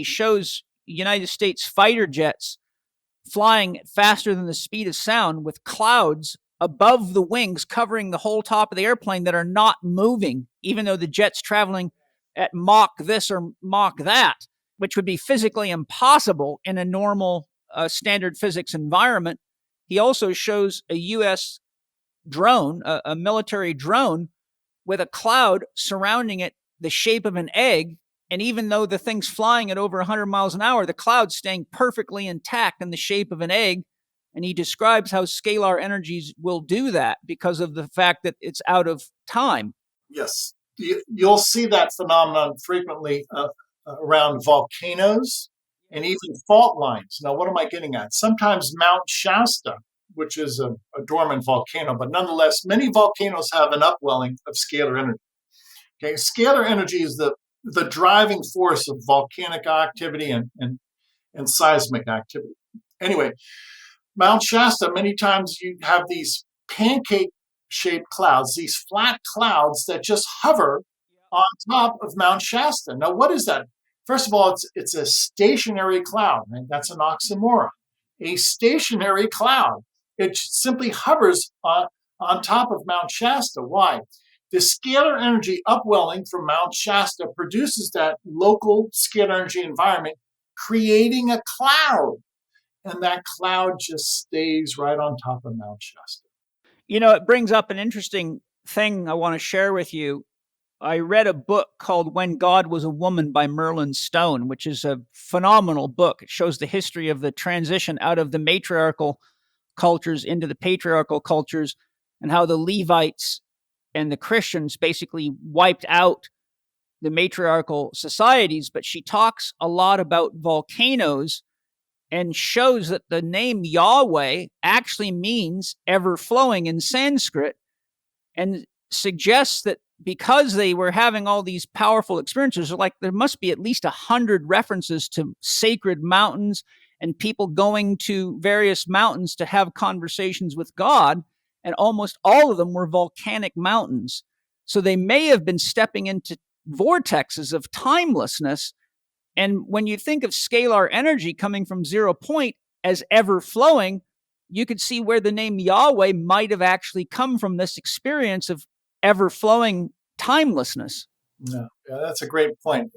He shows United States fighter jets flying faster than the speed of sound with clouds above the wings covering the whole top of the airplane that are not moving, even though the jet's traveling at Mach this or Mach that, which would be physically impossible in a normal standard physics environment. He also shows a U.S. drone, a military drone, with a cloud surrounding it the shape of an egg. And even though the thing's flying at over 100 miles an hour, the cloud's staying perfectly intact in the shape of an egg. And he describes how scalar energies will do that because of the fact that it's out of time. Yes. You'll see that phenomenon frequently around volcanoes and even fault lines. Now, what am I getting at? Sometimes Mount Shasta, which is a dormant volcano, but nonetheless, many volcanoes have an upwelling of scalar energy. Okay, scalar energy is the driving force of volcanic activity and seismic activity. Anyway, Mount Shasta, many times you have these pancake-shaped clouds, these flat clouds that just hover on top of Mount Shasta. Now, what is that? First of all, it's a stationary cloud, and that's an oxymoron. A stationary cloud. It simply hovers on top of Mount Shasta. Why? The scalar energy upwelling from Mount Shasta produces that local scalar energy environment, creating a cloud. And that cloud just stays right on top of Mount Shasta. It brings up an interesting thing I want to share with you. I read a book called When God Was a Woman by Merlin Stone, which is a phenomenal book. It shows the history of the transition out of the matriarchal cultures into the patriarchal cultures and how the Levites and the Christians basically wiped out the matriarchal societies. But she talks a lot about volcanoes and shows that the name Yahweh actually means ever-flowing in Sanskrit, and suggests that because they were having all these powerful experiences, like there must be at least 100 references to sacred mountains and people going to various mountains to have conversations with God, and almost all of them were volcanic mountains. So they may have been stepping into vortexes of timelessness. And when you think of scalar energy coming from 0 point as ever flowing, you could see where the name Yahweh might have actually come from, this experience of ever flowing timelessness. Yeah, that's a great point.